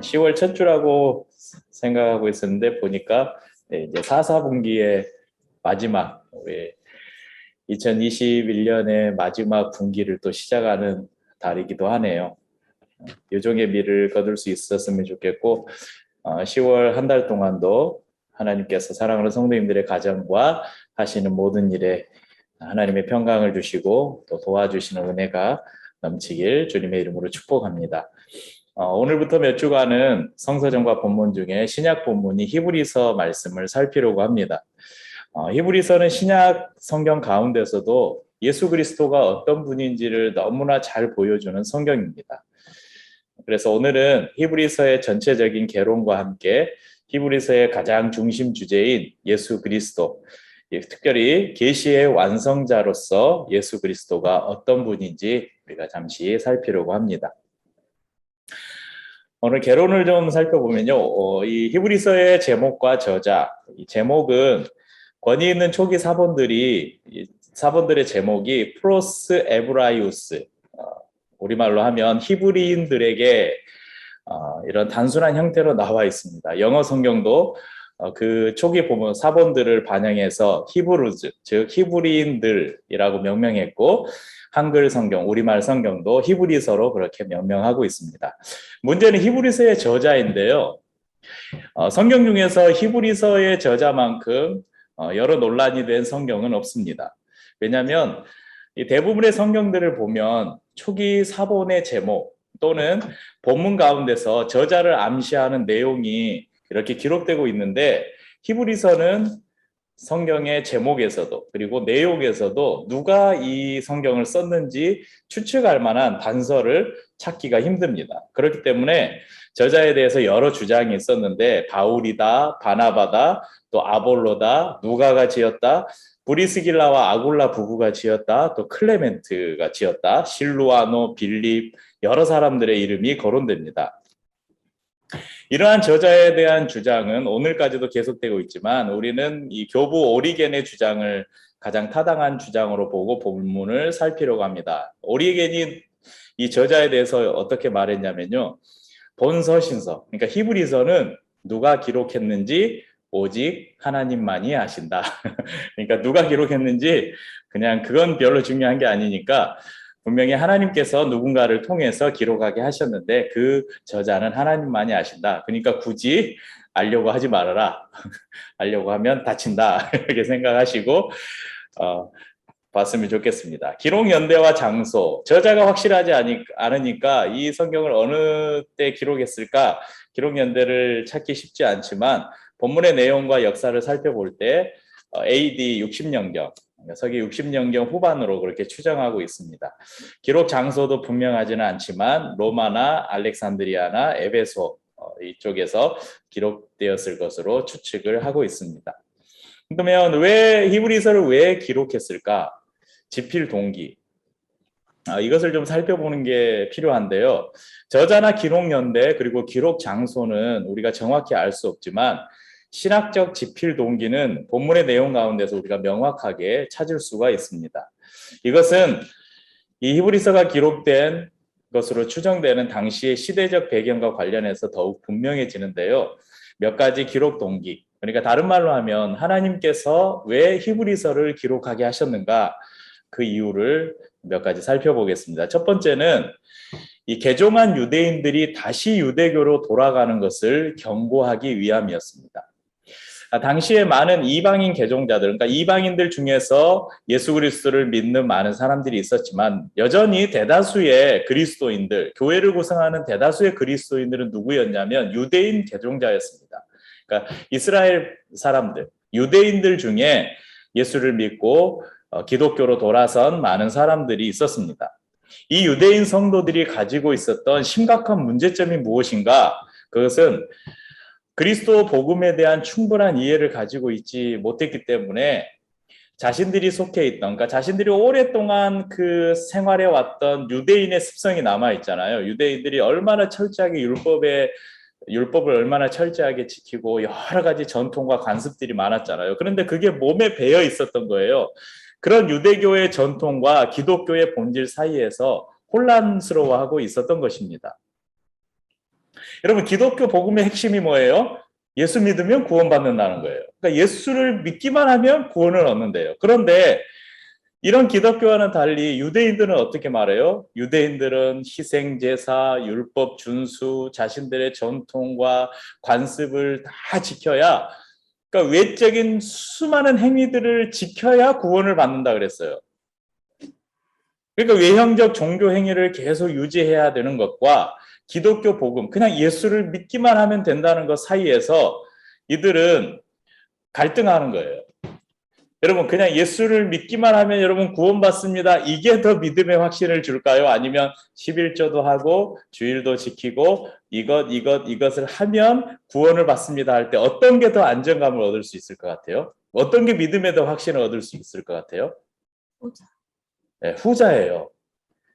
10월 첫 주라고 생각하고 있었는데 보니까 이제 4분기의 마지막, 우리 2021년의 마지막 분기를 또 시작하는 달이기도 하네요. 요정의 미를 거둘 수 있었으면 좋겠고, 10월 한 달 동안도 하나님께서 사랑하는 성도님들의 가정과 하시는 모든 일에 하나님의 평강을 주시고 또 도와주시는 은혜가 넘치길 주님의 이름으로 축복합니다. 오늘부터 몇 주간은 성서전과 본문 중에 신약 본문이 히브리서 말씀을 살피려고 합니다. 히브리서는 신약 성경 가운데서도 예수 그리스도가 어떤 분인지를 너무나 잘 보여주는 성경입니다. 그래서 오늘은 히브리서의 전체적인 개론과 함께 히브리서의 가장 중심 주제인 예수 그리스도, 특별히 계시의 완성자로서 예수 그리스도가 어떤 분인지 우리가 잠시 살피려고 합니다. 오늘 개론을 좀 살펴보면요, 이 히브리서의 제목과 저자, 이 제목은 권위 있는 초기 사본들의 제목이 프로스 에브라이우스, 우리말로 하면 히브리인들에게 이런 단순한 형태로 나와 있습니다. 영어 성경도 그 초기 보면 사본들을 반영해서 히브루즈, 즉 히브리인들이라고 명명했고, 한글 성경, 우리말 성경도 히브리서로 그렇게 명명하고 있습니다. 문제는 히브리서의 저자인데요. 성경 중에서 히브리서의 저자만큼 여러 논란이 된 성경은 없습니다. 왜냐하면 대부분의 성경들을 보면 초기 사본의 제목 또는 본문 가운데서 저자를 암시하는 내용이 이렇게 기록되고 있는데, 히브리서는 성경의 제목에서도 그리고 내용에서도 누가 이 성경을 썼는지 추측할 만한 단서를 찾기가 힘듭니다. 그렇기 때문에 저자에 대해서 여러 주장이 있었는데, 바울이다, 바나바다, 또 아볼로다, 누가가 지었다, 브리스길라와 아굴라 부부가 지었다, 또 클레멘트가 지었다, 실루아노, 빌립, 여러 사람들의 이름이 거론됩니다. 이러한 저자에 대한 주장은 오늘까지도 계속되고 있지만, 우리는 이 교부 오리겐의 주장을 가장 타당한 주장으로 보고 본문을 살피려고 합니다. 오리겐이 이 저자에 대해서 어떻게 말했냐면요, 본서신서, 그러니까 히브리서는 누가 기록했는지 오직 하나님만이 아신다. 그러니까 누가 기록했는지 그냥 그건 별로 중요한 게 아니니까, 분명히 하나님께서 누군가를 통해서 기록하게 하셨는데 그 저자는 하나님만이 아신다. 그러니까 굳이 알려고 하지 말아라. 알려고 하면 다친다. 이렇게 생각하시고 봤으면 좋겠습니다. 기록 연대와 장소, 저자가 확실하지 않으니까 이 성경을 어느 때 기록했을까 기록 연대를 찾기 쉽지 않지만, 본문의 내용과 역사를 살펴볼 때 AD 60년경, 서기 60년경 후반으로 그렇게 추정하고 있습니다. 기록 장소도 분명하지는 않지만 로마나 알렉산드리아나 에베소 이쪽에서 기록되었을 것으로 추측을 하고 있습니다. 그러면 히브리서를 왜 기록했을까? 집필 동기, 이것을 좀 살펴보는 게 필요한데요. 저자나 기록 연대 그리고 기록 장소는 우리가 정확히 알 수 없지만, 신학적 집필 동기는 본문의 내용 가운데서 우리가 명확하게 찾을 수가 있습니다. 이것은 이 히브리서가 기록된 것으로 추정되는 당시의 시대적 배경과 관련해서 더욱 분명해지는데요. 몇 가지 기록 동기, 그러니까 다른 말로 하면 하나님께서 왜 히브리서를 기록하게 하셨는가, 그 이유를 몇 가지 살펴보겠습니다. 첫 번째는 이 개종한 유대인들이 다시 유대교로 돌아가는 것을 경고하기 위함이었습니다. 당시에 많은 이방인 개종자들, 그러니까 이방인들 중에서 예수 그리스도를 믿는 많은 사람들이 있었지만, 여전히 대다수의 그리스도인들, 교회를 구성하는 대다수의 그리스도인들은 누구였냐면 유대인 개종자였습니다. 그러니까 이스라엘 사람들, 유대인들 중에 예수를 믿고 기독교로 돌아선 많은 사람들이 있었습니다. 이 유대인 성도들이 가지고 있었던 심각한 문제점이 무엇인가? 그것은 그리스도 복음에 대한 충분한 이해를 가지고 있지 못했기 때문에 자신들이 속해 있던, 그러니까 자신들이 오랫동안 그 생활해 왔던 유대인의 습성이 남아 있잖아요. 유대인들이 얼마나 철저하게 율법을 얼마나 철저하게 지키고 여러 가지 전통과 관습들이 많았잖아요. 그런데 그게 몸에 배어 있었던 거예요. 그런 유대교의 전통과 기독교의 본질 사이에서 혼란스러워하고 있었던 것입니다. 여러분, 기독교 복음의 핵심이 뭐예요? 예수 믿으면 구원받는다는 거예요. 그러니까 예수를 믿기만 하면 구원을 얻는데요. 그런데 이런 기독교와는 달리 유대인들은 어떻게 말해요? 유대인들은 희생제사, 율법 준수, 자신들의 전통과 관습을 다 지켜야, 그러니까 외적인 수많은 행위들을 지켜야 구원을 받는다 그랬어요. 그러니까 외형적 종교 행위를 계속 유지해야 되는 것과 기독교 복음, 그냥 예수를 믿기만 하면 된다는 것 사이에서 이들은 갈등하는 거예요. 여러분, 그냥 예수를 믿기만 하면 여러분 구원받습니다. 이게 더 믿음의 확신을 줄까요? 아니면 11조도 하고 주일도 지키고 이것을 하면 구원을 받습니다 할 때 어떤 게 더 안정감을 얻을 수 있을 것 같아요? 어떤 게 믿음에 더 확신을 얻을 수 있을 것 같아요? 후자. 네, 후자예요.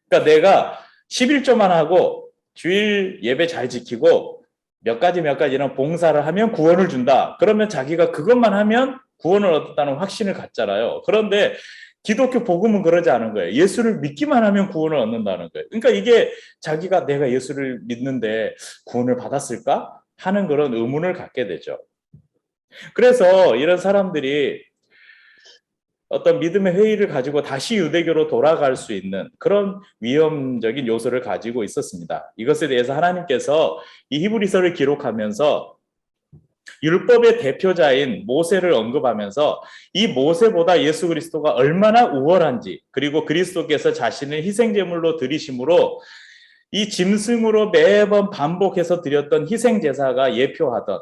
그러니까 내가 11조만 하고 주일 예배 잘 지키고 몇 가지 이런 봉사를 하면 구원을 준다. 그러면 자기가 그것만 하면 구원을 얻었다는 확신을 갖잖아요. 그런데 기독교 복음은 그러지 않은 거예요. 예수를 믿기만 하면 구원을 얻는다는 거예요. 그러니까 이게 자기가 내가 예수를 믿는데 구원을 받았을까? 하는 그런 의문을 갖게 되죠. 그래서 이런 사람들이 어떤 믿음의 회의를 가지고 다시 유대교로 돌아갈 수 있는 그런 위험적인 요소를 가지고 있었습니다. 이것에 대해서 하나님께서 이 히브리서를 기록하면서 율법의 대표자인 모세를 언급하면서 이 모세보다 예수 그리스도가 얼마나 우월한지, 그리고 그리스도께서 자신을 희생제물로 드리심으로 이 짐승으로 매번 반복해서 드렸던 희생제사가 예표하던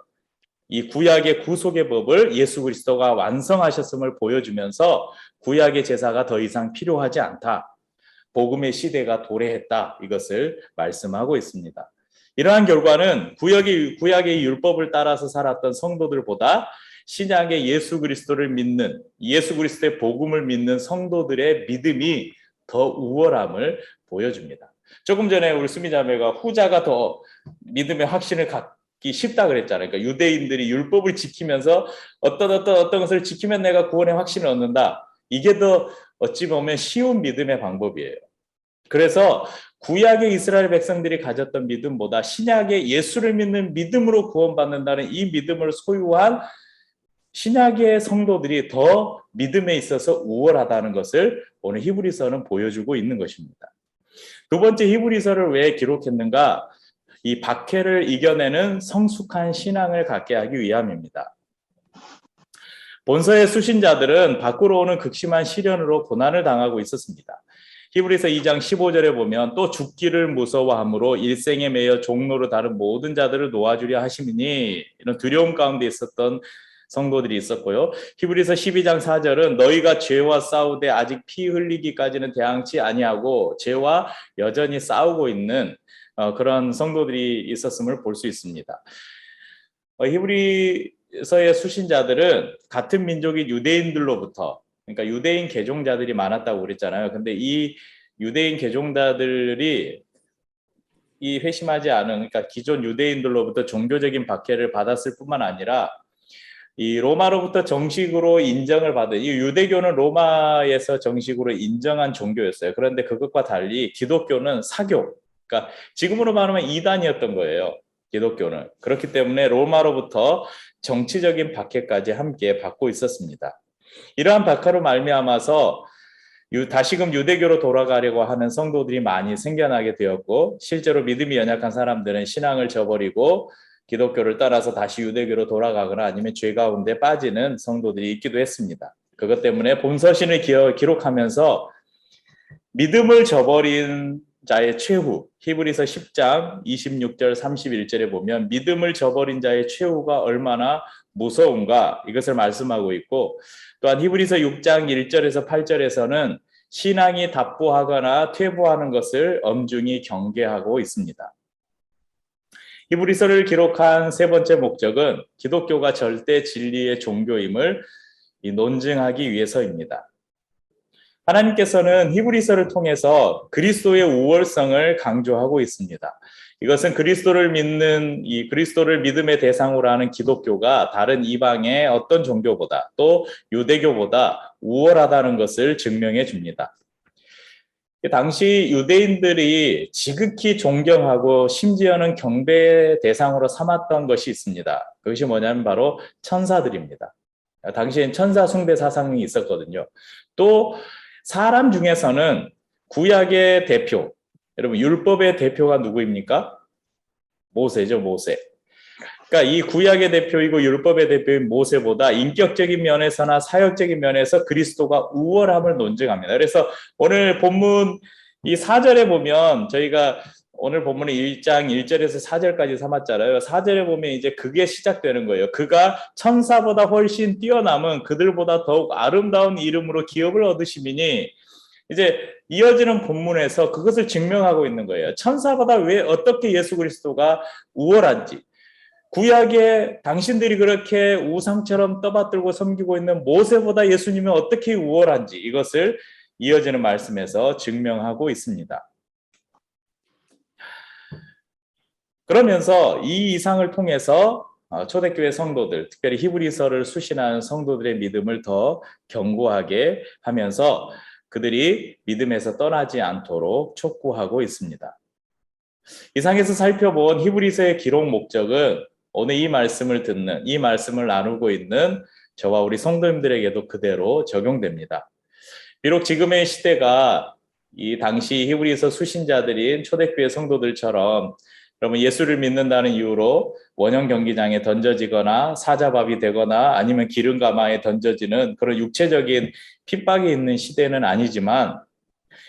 이 구약의 구속의 법을 예수 그리스도가 완성하셨음을 보여주면서 구약의 제사가 더 이상 필요하지 않다. 복음의 시대가 도래했다. 이것을 말씀하고 있습니다. 이러한 결과는 구약의 율법을 따라서 살았던 성도들보다 신약의 예수 그리스도를 믿는, 예수 그리스도의 복음을 믿는 성도들의 믿음이 더 우월함을 보여줍니다. 조금 전에 우리 수미자매가 후자가 더 믿음의 확신을 갖기 쉽다 그랬잖아요. 그러니까 유대인들이 율법을 지키면서 어떤 것을 지키면 내가 구원의 확신을 얻는다. 이게 더 어찌 보면 쉬운 믿음의 방법이에요. 그래서 구약의 이스라엘 백성들이 가졌던 믿음보다 신약의 예수를 믿는 믿음으로 구원받는다는 이 믿음을 소유한 신약의 성도들이 더 믿음에 있어서 우월하다는 것을 오늘 히브리서는 보여주고 있는 것입니다. 두 번째, 히브리서를 왜 기록했는가? 이 박해를 이겨내는 성숙한 신앙을 갖게 하기 위함입니다. 본서의 수신자들은 밖으로 오는 극심한 시련으로 고난을 당하고 있었습니다. 히브리서 2장 15절에 보면 또 죽기를 무서워함으로 일생에 매여 종로로 다른 모든 자들을 놓아주려 하심이니, 이런 두려움 가운데 있었던 성도들이 있었고요. 히브리서 12장 4절은 너희가 죄와 싸우되 아직 피 흘리기까지는 대항치 아니하고 죄와 여전히 싸우고 있는 그런 성도들이 있었음을 볼 수 있습니다. 히브리서의 수신자들은 같은 민족인 유대인들로부터, 그러니까 유대인 개종자들이 많았다고 그랬잖아요. 근데 이 유대인 개종자들이 이 회심하지 않은, 그러니까 기존 유대인들로부터 종교적인 박해를 받았을 뿐만 아니라 이 로마로부터 정식으로 인정을 받은, 이 유대교는 로마에서 정식으로 인정한 종교였어요. 그런데 그것과 달리 기독교는 사교, 그러니까 지금으로 말하면 이단이었던 거예요. 기독교는. 그렇기 때문에 로마로부터 정치적인 박해까지 함께 받고 있었습니다. 이러한 박해로 말미암아서 다시금 유대교로 돌아가려고 하는 성도들이 많이 생겨나게 되었고, 실제로 믿음이 연약한 사람들은 신앙을 저버리고 기독교를 따라서 다시 유대교로 돌아가거나 아니면 죄 가운데 빠지는 성도들이 있기도 했습니다. 그것 때문에 본서신을 기록하면서 믿음을 저버린 자의 최후, 히브리서 10장 26절 31절에 보면 믿음을 저버린 자의 최후가 얼마나 무서운가, 이것을 말씀하고 있고, 또한 히브리서 6장 1절에서 8절에서는 신앙이 답보하거나 퇴보하는 것을 엄중히 경계하고 있습니다. 히브리서를 기록한 세 번째 목적은 기독교가 절대 진리의 종교임을 논증하기 위해서입니다. 하나님께서는 히브리서를 통해서 그리스도의 우월성을 강조하고 있습니다. 이것은 그리스도를 믿는, 이 그리스도를 믿음의 대상으로 하는 기독교가 다른 이방의 어떤 종교보다, 또 유대교보다 우월하다는 것을 증명해 줍니다. 당시 유대인들이 지극히 존경하고 심지어는 경배의 대상으로 삼았던 것이 있습니다. 그것이 뭐냐면 바로 천사들입니다. 당시엔 천사 숭배 사상이 있었거든요. 또 사람 중에서는 구약의 대표, 여러분 율법의 대표가 누구입니까? 모세죠, 모세. 그러니까 이 구약의 대표이고 율법의 대표인 모세보다 인격적인 면에서나 사역적인 면에서 그리스도가 우월함을 논증합니다. 그래서 오늘 본문 이 4절에 보면 저희가 오늘 본문은 1장 1절에서 4절까지 삼았잖아요. 4절에 보면 이제 그게 시작되는 거예요. 그가 천사보다 훨씬 뛰어남은 그들보다 더욱 아름다운 이름으로 기업을 얻으심이니, 이제 이어지는 본문에서 그것을 증명하고 있는 거예요. 천사보다 왜 어떻게 예수 그리스도가 우월한지, 구약에 당신들이 그렇게 우상처럼 떠받들고 섬기고 있는 모세보다 예수님은 어떻게 우월한지, 이것을 이어지는 말씀에서 증명하고 있습니다. 그러면서 이 이상을 통해서 초대교회 성도들, 특별히 히브리서를 수신하는 성도들의 믿음을 더 견고하게 하면서 그들이 믿음에서 떠나지 않도록 촉구하고 있습니다. 이상에서 살펴본 히브리서의 기록 목적은 오늘 이 말씀을 듣는, 이 말씀을 나누고 있는 저와 우리 성도님들에게도 그대로 적용됩니다. 비록 지금의 시대가 이 당시 히브리서 수신자들인 초대교회 성도들처럼 그러면 예수를 믿는다는 이유로 원형 경기장에 던져지거나 사자밥이 되거나 아니면 기름 가마에 던져지는 그런 육체적인 핍박이 있는 시대는 아니지만,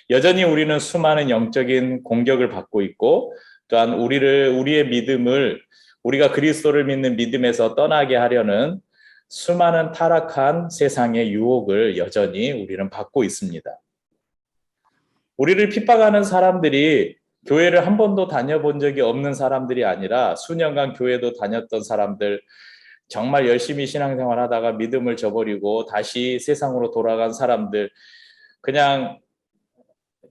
여전히 우리는 수많은 영적인 공격을 받고 있고, 또한 우리의 믿음을, 우리가 그리스도를 믿는 믿음에서 떠나게 하려는 수많은 타락한 세상의 유혹을 여전히 우리는 받고 있습니다. 우리를 핍박하는 사람들이 교회를 한 번도 다녀본 적이 없는 사람들이 아니라 수년간 교회도 다녔던 사람들, 정말 열심히 신앙생활 하다가 믿음을 저버리고 다시 세상으로 돌아간 사람들, 그냥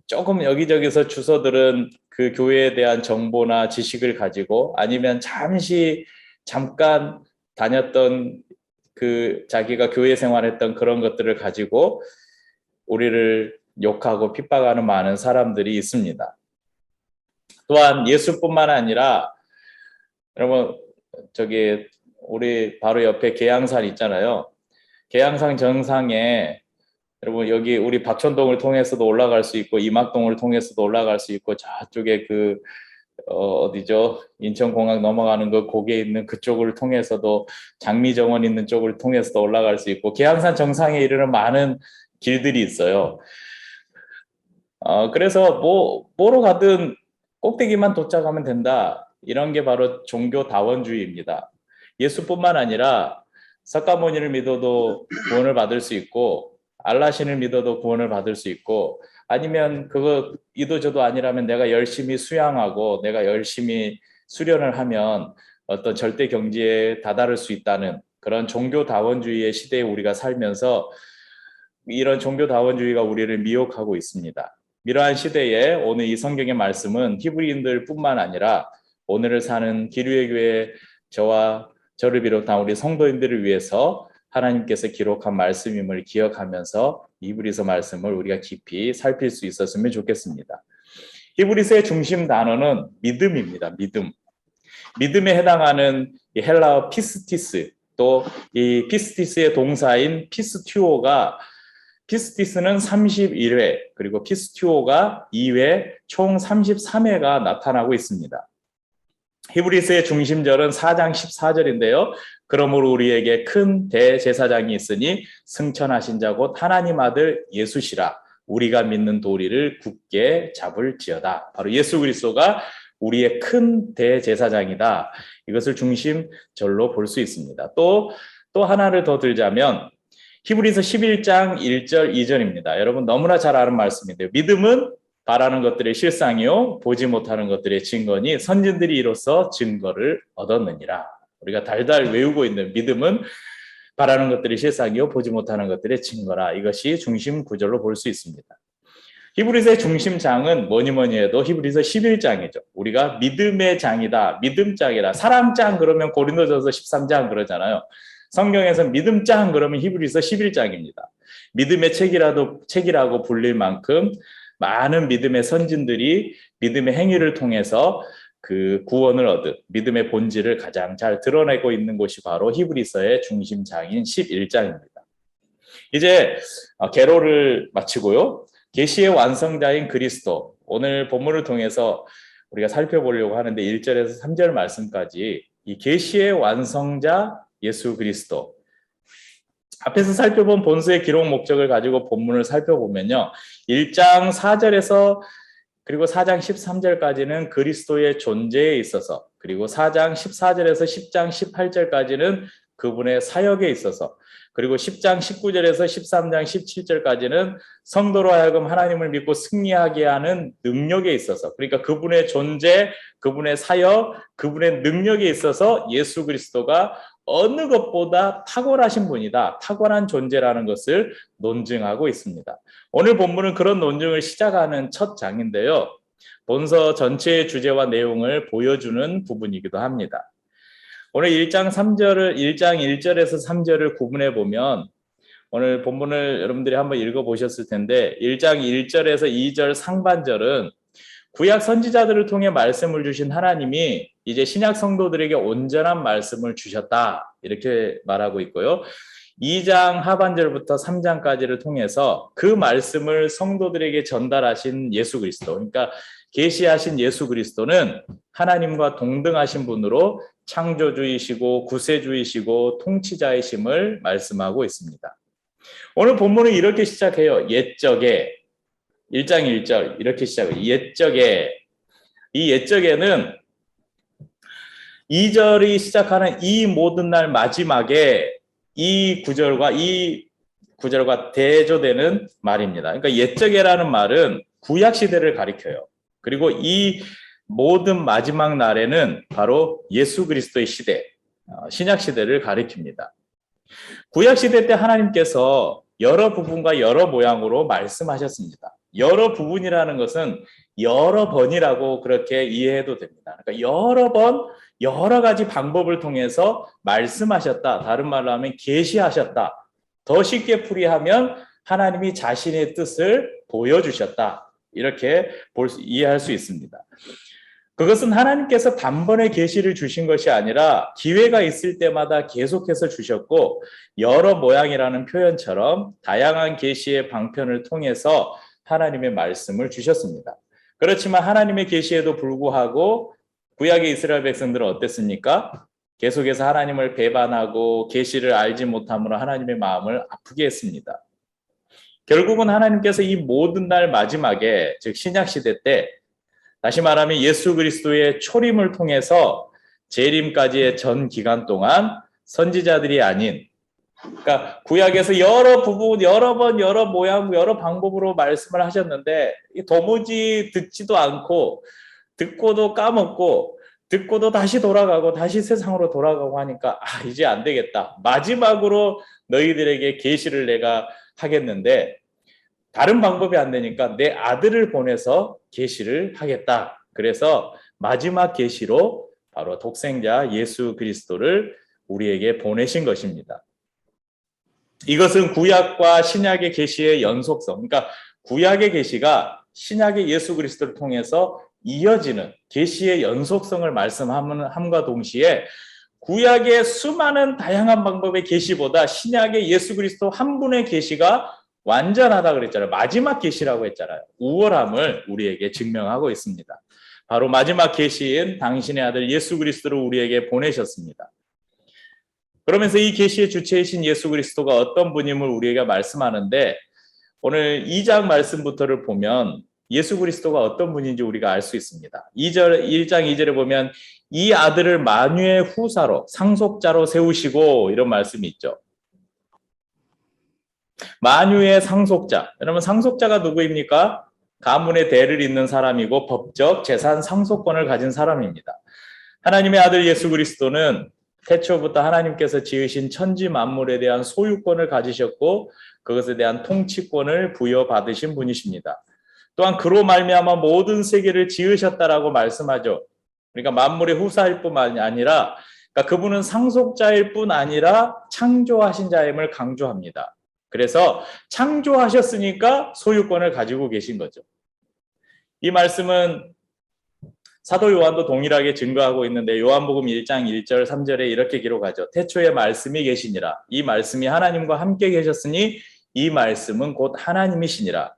조금 여기저기서 주워들은 그 교회에 대한 정보나 지식을 가지고, 아니면 잠깐 다녔던 그 자기가 교회 생활했던 그런 것들을 가지고 우리를 욕하고 핍박하는 많은 사람들이 있습니다. 또한 예수뿐만 아니라, 여러분 우리 바로 옆에 계양산 있잖아요. 계양산 정상에 여러분 여기 우리 박천동을 통해서도 올라갈 수 있고 이막동을 통해서도 올라갈 수 있고, 저쪽에 어디죠? 인천공항 넘어가는 그 고개 있는 그쪽을 통해서도, 장미정원 있는 쪽을 통해서도 올라갈 수 있고, 계양산 정상에 이르는 많은 길들이 있어요. 그래서 뭐로 가든 꼭대기만 도착하면 된다, 이런 게 바로 종교다원주의입니다. 예수뿐만 아니라 석가모니를 믿어도 구원을 받을 수 있고, 알라신을 믿어도 구원을 받을 수 있고, 아니면 그거 이도저도 아니라면 내가 열심히 수양하고 내가 열심히 수련을 하면 어떤 절대 경지에 다다를 수 있다는 그런 종교다원주의의 시대에 우리가 살면서, 이런 종교다원주의가 우리를 미혹하고 있습니다. 이러한 시대에 오늘 이 성경의 말씀은 히브리인들 뿐만 아니라 오늘을 사는 기류의 교회 저와 저를 비롯한 우리 성도인들을 위해서 하나님께서 기록한 말씀임을 기억하면서 히브리서 말씀을 우리가 깊이 살필 수 있었으면 좋겠습니다. 히브리서의 중심 단어는 믿음입니다. 믿음. 믿음에 해당하는 이 헬라어 피스티스, 또 이 피스티스의 동사인 피스티스는 31회, 그리고 피스튜오가 2회, 총 33회가 나타나고 있습니다. 히브리서의 중심절은 4장 14절인데요. 그러므로 우리에게 큰 대제사장이 있으니 승천하신 자 곧 하나님 아들 예수시라. 우리가 믿는 도리를 굳게 잡을지어다. 바로 예수 그리스도가 우리의 큰 대제사장이다. 이것을 중심절로 볼 수 있습니다. 또 하나를 더 들자면 히브리서 11장 1절 2절입니다. 여러분 너무나 잘 아는 말씀인데요. 믿음은 바라는 것들의 실상이요 보지 못하는 것들의 증거니 선진들이 이로써 증거를 얻었느니라. 우리가 달달 외우고 있는 믿음은 바라는 것들의 실상이요 보지 못하는 것들의 증거라. 이것이 중심 구절로 볼 수 있습니다. 히브리서의 중심장은 뭐니 해도 히브리서 11장이죠. 우리가 믿음의 장이다, 믿음장이다. 사랑장 그러면 고린도전서 13장 그러잖아요. 성경에서 믿음장 그러면 히브리서 11장입니다. 믿음의 책이라고 불릴 만큼 많은 믿음의 선진들이 믿음의 행위를 통해서 그 구원을 얻은 믿음의 본질을 가장 잘 드러내고 있는 곳이 바로 히브리서의 중심장인 11장입니다. 이제 개로를 마치고요. 계시의 완성자인 그리스도, 오늘 본문을 통해서 우리가 살펴보려고 하는데 1절에서 3절 말씀까지 이 계시의 완성자 예수 그리스도, 앞에서 살펴본 본서의 기록 목적을 가지고 본문을 살펴보면요, 1장 4절에서 그리고 4장 13절까지는 그리스도의 존재에 있어서, 그리고 4장 14절에서 10장 18절까지는 그분의 사역에 있어서, 그리고 10장 19절에서 13장 17절까지는 성도로 하여금 하나님을 믿고 승리하게 하는 능력에 있어서, 그러니까 그분의 존재, 그분의 사역, 그분의 능력에 있어서 예수 그리스도가 어느 것보다 탁월하신 분이다, 탁월한 존재라는 것을 논증하고 있습니다. 오늘 본문은 그런 논증을 시작하는 첫 장인데요, 본서 전체의 주제와 내용을 보여주는 부분이기도 합니다. 오늘 1장 1절에서 3절을 구분해 보면, 오늘 본문을 여러분들이 한번 읽어보셨을 텐데 1장 1절에서 2절 상반절은 구약 선지자들을 통해 말씀을 주신 하나님이 이제 신약 성도들에게 온전한 말씀을 주셨다, 이렇게 말하고 있고요. 2장 하반절부터 3장까지를 통해서 그 말씀을 성도들에게 전달하신 예수 그리스도, 그러니까 계시하신 예수 그리스도는 하나님과 동등하신 분으로 창조주이시고 구세주이시고 통치자이심을 말씀하고 있습니다. 오늘 본문은 이렇게 시작해요. 옛적에, 1장 1절 이렇게 시작해요. 옛적에. 이 옛적에는 2절이 시작하는 이 모든 날 마지막에 이 구절과 대조되는 말입니다. 그러니까 옛적에라는 말은 구약 시대를 가리켜요. 그리고 이 모든 마지막 날에는 바로 예수 그리스도의 시대, 신약 시대를 가리킵니다. 구약 시대 때 하나님께서 여러 부분과 여러 모양으로 말씀하셨습니다. 여러 부분이라는 것은 여러 번이라고 그렇게 이해해도 됩니다. 그러니까 여러 번 여러 가지 방법을 통해서 말씀하셨다. 다른 말로 하면 계시하셨다. 더 쉽게 풀이하면 하나님이 자신의 뜻을 보여주셨다. 이렇게 이해할 수 있습니다. 그것은 하나님께서 단번에 계시를 주신 것이 아니라 기회가 있을 때마다 계속해서 주셨고, 여러 모양이라는 표현처럼 다양한 계시의 방편을 통해서 하나님의 말씀을 주셨습니다. 그렇지만 하나님의 계시에도 불구하고 구약의 이스라엘 백성들은 어땠습니까? 계속해서 하나님을 배반하고 계시를 알지 못함으로 하나님의 마음을 아프게 했습니다. 결국은 하나님께서 이 모든 날 마지막에, 즉 신약 시대 때, 다시 말하면 예수 그리스도의 초림을 통해서 재림까지의 전 기간 동안 선지자들이 아닌, 그러니까 구약에서 여러 부분, 여러 번, 여러 모양, 여러 방법으로 말씀을 하셨는데 도무지 듣지도 않고, 듣고도 까먹고, 듣고도 다시 돌아가고 다시 세상으로 돌아가고 하니까 이제 안 되겠다. 마지막으로 너희들에게 계시를 내가 하겠는데 다른 방법이 안 되니까 내 아들을 보내서 계시를 하겠다. 그래서 마지막 계시로 바로 독생자 예수 그리스도를 우리에게 보내신 것입니다. 이것은 구약과 신약의 계시의 연속성, 그러니까 구약의 계시가 신약의 예수 그리스도를 통해서 이어지는 계시의 연속성을 말씀함과 동시에 구약의 수많은 다양한 방법의 계시보다 신약의 예수 그리스도 한 분의 계시가 완전하다 그랬잖아요. 마지막 계시라고 했잖아요. 우월함을 우리에게 증명하고 있습니다. 바로 마지막 계시인 당신의 아들 예수 그리스도를 우리에게 보내셨습니다. 그러면서 이 계시의 주체이신 예수 그리스도가 어떤 분임을 우리에게 말씀하는데, 오늘 2장 말씀부터를 보면 예수 그리스도가 어떤 분인지 우리가 알 수 있습니다. 1장 2절에 보면 이 아들을 만유의 후사로 상속자로 세우시고, 이런 말씀이 있죠. 만유의 상속자. 여러분, 상속자가 누구입니까? 가문의 대를 잇는 사람이고 법적 재산 상속권을 가진 사람입니다. 하나님의 아들 예수 그리스도는 태초부터 하나님께서 지으신 천지 만물에 대한 소유권을 가지셨고 그것에 대한 통치권을 부여받으신 분이십니다. 또한 그로 말미암아 모든 세계를 지으셨다라고 말씀하죠. 그러니까 만물의 후사일 뿐만 아니라, 그러니까 그분은 상속자일 뿐 아니라 창조하신 자임을 강조합니다. 그래서 창조하셨으니까 소유권을 가지고 계신 거죠. 이 말씀은 사도 요한도 동일하게 증거하고 있는데 요한복음 1장 1절 3절에 이렇게 기록하죠. 태초에 말씀이 계시니라. 이 말씀이 하나님과 함께 계셨으니 이 말씀은 곧 하나님이시니라.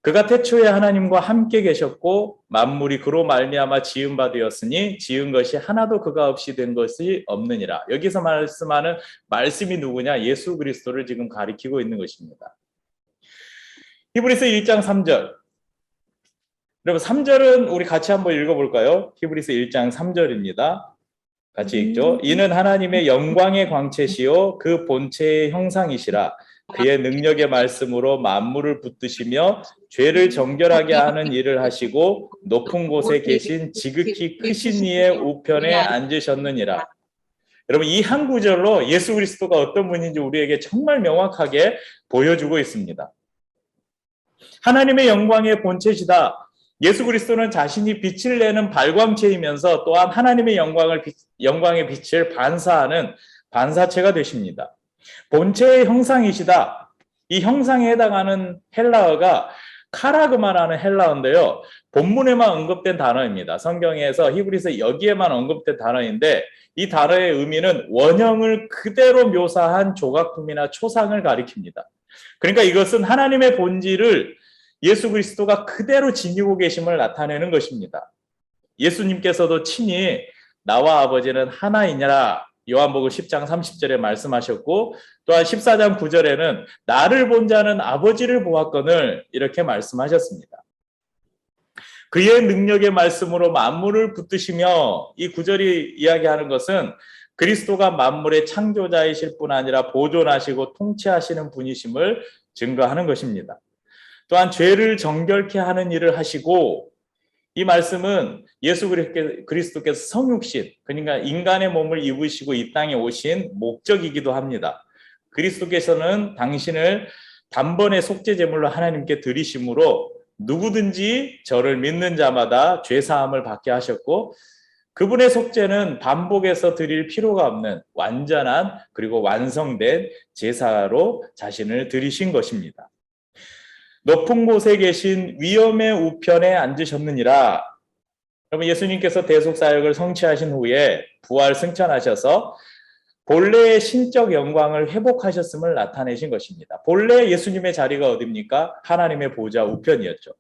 그가 태초에 하나님과 함께 계셨고 만물이 그로 말미암아 지은 바 되었으니 지은 것이 하나도 그가 없이 된 것이 없느니라. 여기서 말씀하는 말씀이 누구냐? 예수 그리스도를 지금 가리키고 있는 것입니다. 히브리서 1장 3절. 여러분 3절은 우리 같이 한번 읽어볼까요? 히브리서 1장 3절입니다. 같이 읽죠. 이는 하나님의 영광의 광채시요 그 본체의 형상이시라. 그의 능력의 말씀으로 만물을 붙드시며 죄를 정결하게 하는 일을 하시고 높은 곳에 계신 지극히 크신 이의 우편에 앉으셨느니라. 여러분 이 한 구절로 예수 그리스도가 어떤 분인지 우리에게 정말 명확하게 보여주고 있습니다. 하나님의 영광의 본체시다. 예수 그리스도는 자신이 빛을 내는 발광체이면서 또한 하나님의 영광의 빛을 반사하는 반사체가 되십니다. 본체의 형상이시다. 이 형상에 해당하는 헬라어가 카라그마라는 헬라어인데요. 본문에만 언급된 단어입니다. 성경에서 히브리서 여기에만 언급된 단어인데 이 단어의 의미는 원형을 그대로 묘사한 조각품이나 초상을 가리킵니다. 그러니까 이것은 하나님의 본질을 예수 그리스도가 그대로 지니고 계심을 나타내는 것입니다. 예수님께서도 친히 나와 아버지는 하나이니라 요한복음 10장 30절에 말씀하셨고 또한 14장 9절에는 나를 본 자는 아버지를 보았거늘 이렇게 말씀하셨습니다. 그의 능력의 말씀으로 만물을 붙드시며 이 구절이 이야기하는 것은 그리스도가 만물의 창조자이실 뿐 아니라 보존하시고 통치하시는 분이심을 증거하는 것입니다. 또한 죄를 정결케 하는 일을 하시고 이 말씀은 예수 그리스도께서 성육신, 그러니까 인간의 몸을 입으시고 이 땅에 오신 목적이기도 합니다. 그리스도께서는 당신을 단번에 속죄 제물로 하나님께 드리심으로 누구든지 저를 믿는 자마다 죄 사함을 받게 하셨고 그분의 속죄는 반복해서 드릴 필요가 없는 완전한 그리고 완성된 제사로 자신을 드리신 것입니다. 높은 곳에 계신 위엄의 우편에 앉으셨느니라. 여러분 예수님께서 대속사역을 성취하신 후에 부활 승천하셔서 본래의 신적 영광을 회복하셨음을 나타내신 것입니다. 본래 예수님의 자리가 어디입니까? 하나님의 보좌 우편이었죠.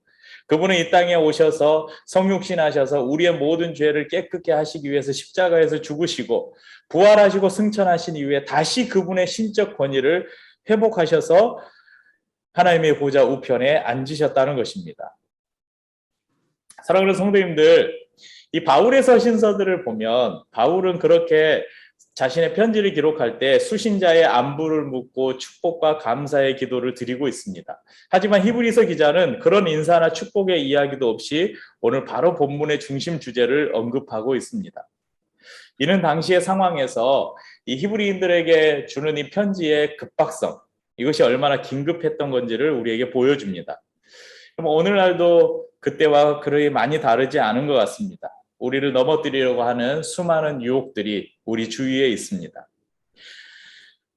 그분은 이 땅에 오셔서 성육신하셔서 우리의 모든 죄를 깨끗게 하시기 위해서 십자가에서 죽으시고 부활하시고 승천하신 이후에 다시 그분의 신적 권위를 회복하셔서 하나님의 보좌 우편에 앉으셨다는 것입니다. 사랑하는 성도님들, 이 바울의 서신서들을 보면 바울은 그렇게 자신의 편지를 기록할 때 수신자의 안부를 묻고 축복과 감사의 기도를 드리고 있습니다. 하지만 히브리서 기자는 그런 인사나 축복의 이야기도 없이 오늘 바로 본문의 중심 주제를 언급하고 있습니다. 이는 당시의 상황에서 이 히브리인들에게 주는 이 편지의 급박성, 이것이 얼마나 긴급했던 건지를 우리에게 보여줍니다. 그럼 오늘날도 그때와 그리 많이 다르지 않은 것 같습니다. 우리를 넘어뜨리려고 하는 수많은 유혹들이 우리 주위에 있습니다.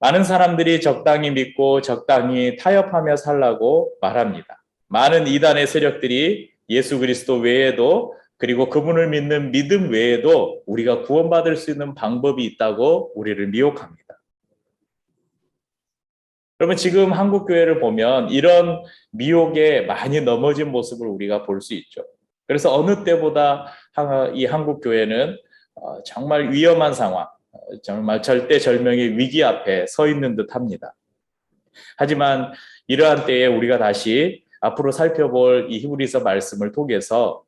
많은 사람들이 적당히 믿고 적당히 타협하며 살라고 말합니다. 많은 이단의 세력들이 예수 그리스도 외에도 그리고 그분을 믿는 믿음 외에도 우리가 구원받을 수 있는 방법이 있다고 우리를 미혹합니다. 여러분 지금 한국교회를 보면 이런 미혹에 많이 넘어진 모습을 우리가 볼 수 있죠. 그래서 어느 때보다 이 한국교회는 정말 위험한 상황, 정말 절대절명의 위기 앞에 서 있는 듯 합니다. 하지만 이러한 때에 우리가 다시 앞으로 살펴볼 이 히브리서 말씀을 통해서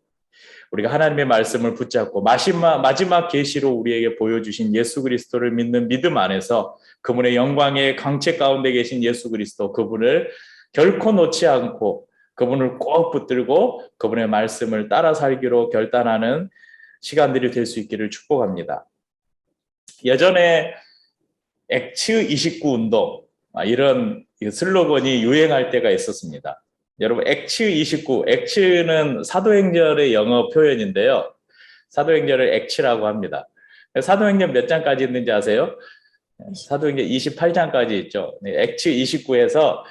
우리가 하나님의 말씀을 붙잡고 마지막 계시로 우리에게 보여주신 예수 그리스도를 믿는 믿음 안에서 그분의 영광의 광채 가운데 계신 예수 그리스도, 그분을 결코 놓지 않고 그분을 꼭 붙들고 그분의 말씀을 따라 살기로 결단하는 시간들이 될 수 있기를 축복합니다. 예전에 X29 운동, 이런 슬로건이 유행할 때가 있었습니다. 여러분 X29, X는 사도행전의 영어 표현인데요. 사도행전을 X라고 합니다. 사도행전 몇 장까지 있는지 아세요? 사도행전 28장까지 있죠. X29에서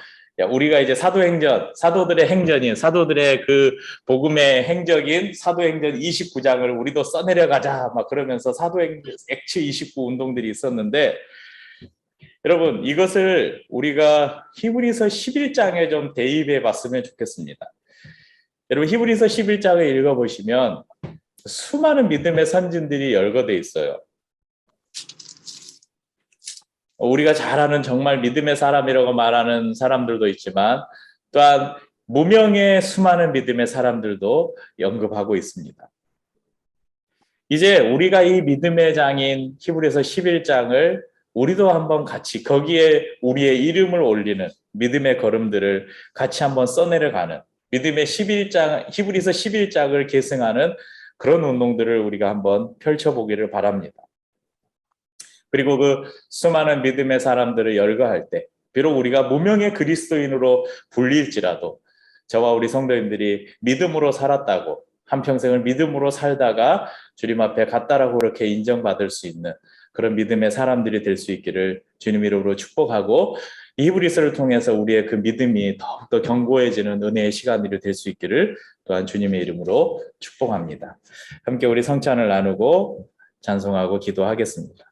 우리가 이제 사도행전, 사도들의 행전인, 사도들의 그 복음의 행적인 사도행전 29장을 우리도 써내려가자 막 그러면서 사도행전 액츠 29 운동들이 있었는데, 여러분 이것을 우리가 히브리서 11장에 좀 대입해 봤으면 좋겠습니다. 여러분 히브리서 11장을 읽어보시면 수많은 믿음의 선진들이 열거돼 있어요. 우리가 잘 아는 정말 믿음의 사람이라고 말하는 사람들도 있지만, 또한 무명의 수많은 믿음의 사람들도 언급하고 있습니다. 이제 우리가 이 믿음의 장인 히브리서 11장을 우리도 한번 같이 거기에 우리의 이름을 올리는 믿음의 걸음들을 같이 한번 써내려가는, 믿음의 11장, 히브리서 11장을 계승하는 그런 운동들을 우리가 한번 펼쳐보기를 바랍니다. 그리고 그 수많은 믿음의 사람들을 열거할 때, 비록 우리가 무명의 그리스도인으로 불릴지라도 저와 우리 성도님들이 믿음으로 살았다고, 한평생을 믿음으로 살다가 주님 앞에 갔다라고 그렇게 인정받을 수 있는 그런 믿음의 사람들이 될 수 있기를 주님 이름으로 축복하고, 이 히브리서를 통해서 우리의 그 믿음이 더욱더 견고해지는 은혜의 시간들이 될 수 있기를 또한 주님의 이름으로 축복합니다. 함께 우리 성찬을 나누고 찬송하고 기도하겠습니다.